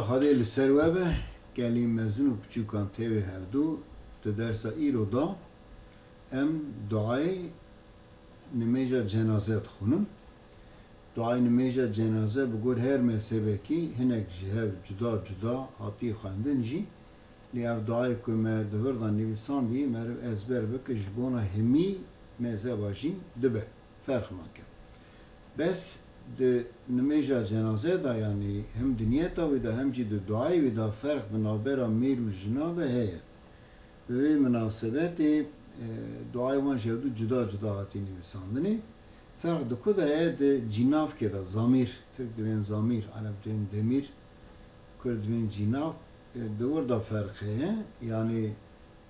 Hadeli servebe gelin mezun küçükan tevi hevdu de dersa iroda em duayı nimeja cenazet khunun. Duayı nimeja cenaze bugur her mezhebeki hinek jihev cuda cuda hati xandin jî liyav duayı ku me devirdan nivisan di mer ezber bike jibona hemi mezheba jî dibe ferq nake. Bes de nimeja cenaze da yani hem diniyeta ve da hem de duayı ve da fark binaber mir ve jina da heye. Ve münasebeti duayı van şevdu cuda cuda hatini misandını fark da da heye de cinav ke da zamir Türk diyen zamir Arap diyen demir Kürt diyen cinav doğru da fark heye yani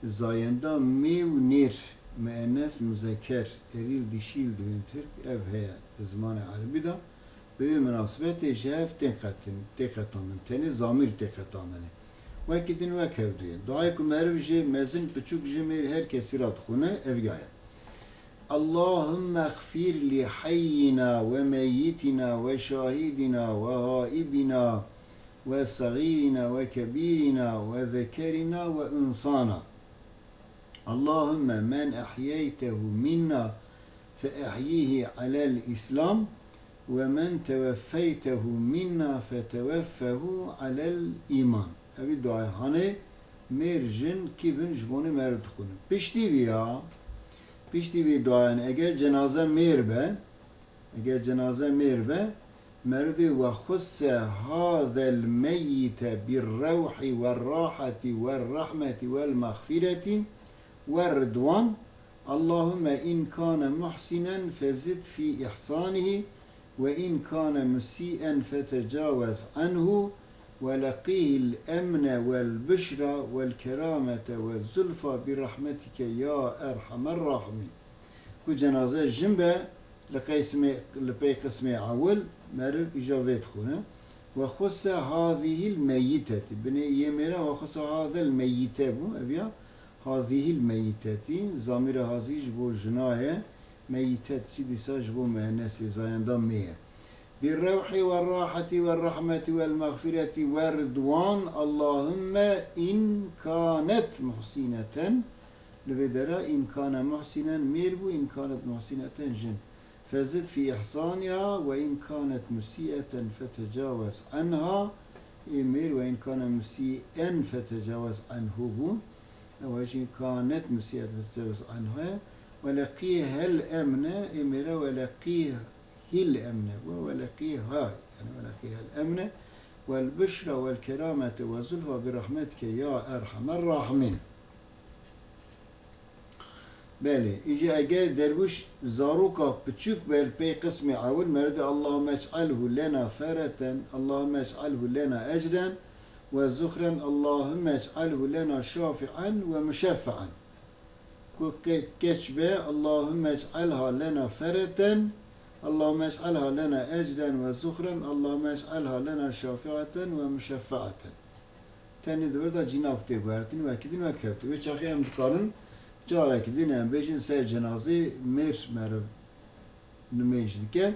zayenda mev nir müennes müzekker eril dişil diyen Türk ev heye zamanı Arabi da به مناسبت شهف تقطعن تنی زامیر تقطعنه و کدین و کودی دعای که مرو جه مزن بچوک جمیر هر کسی را خونه افگایا اللهم اغفر لحينا وميتنا وشاهدنا وغائبنا وصغيرنا وكبيرنا وذكرنا وأنثانا اللهم من أحييته منا فأحييه على الإسلام ومن توفيته منا فتوفه على الإيمان. أبي دعاء هني مرجن كيفن جبوني مرد خون. بيشتي بي دعاء أجر جنازة ميربة مرد وخص هذا الميت بالروح والراحة والرحمة والمغفرة والرضوان اللهم إن كان محسنا فزد في إحسانه وإن كان مسيئا فتجاوز عنه ولقيه الأمن والبشرى والكرامة والزلفى برحمتك يا أرحم الراحمين. كو جنازة جنبه لقي قسم عول مرر إجابات خونه وخص هذه الميتة بني يمرا وخص هذا الميتة أبيا هذه الميتة زامر هذه جبو جناية ميتات سيدي ساجبو مهنس زايندان ميه بالروح والراحة والرحمة والمغفرة والرضوان اللهم إن كانت محسنة لبدرا إن كان محسنا ميربو إن كانت محسنة جن فزد في إحسانها وإن كانت مسيئة فتجاوز عنها إمير وإن كان مسيئا فتجاوز عنه وإن كانت مسيئة فتجاوز عنها ولقيها الأمن إمرا ولقيه الأمن ولقيها يعني ولقيها الأمن والبشرى والكرامة والزلفى برحمتك يا أرحم الراحمين. بله إجا أجا دروش زاروكا بتشوك بالبي قسم عول مرد اللهم اجعله لنا فرة اللهم اجعله لنا أجرا وزخرا اللهم اجعله لنا شافعا ومشفعا كشبه اللهم اجعلها لنا فرة اللهم اجعلها لنا أجرا وزخرا اللهم اجعلها لنا شافعة ومشفعة تاني دوردا جناف تبارتين وكدين وكبت وشاخي ام دكارن جارا كدين ام بيجن سير جنازي مير مرب نميجدك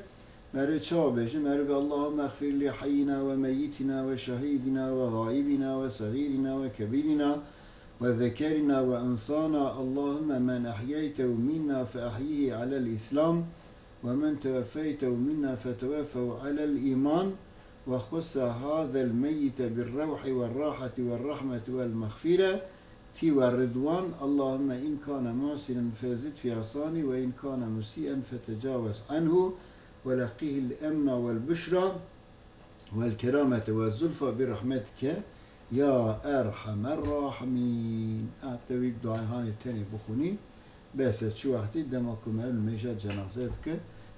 مرب چاو بيجن مرب اللهم اغفر لي حينا وميتنا وشهيدنا وغائبنا وصغيرنا وكبيرنا وذكرنا وأنثانا اللهم من أحييته منا فأحييه على الإسلام ومن توفيته منا فتوفه على الإيمان وخص هذا الميت بالروح والراحة والرحمة والمغفرة والرضوان اللهم إن كان محسنا فزد في عصاني وإن كان مسيئا فتجاوز عنه ولقيه الأمن والبشرى والكرامة والزلفى برحمتك يا أرحم الراحمين. أعتقد دعاء هاني تاني بخوني بس شو وقتي دمكم الميجا جنازتك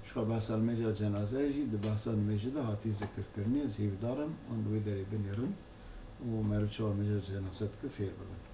شو بحث الميجا جنازة جي بحث الميجا ده هاتي ذكر كرني زيف دارم ون ويدري بنيرن ومرشوا الميجا جنازتك فير بلن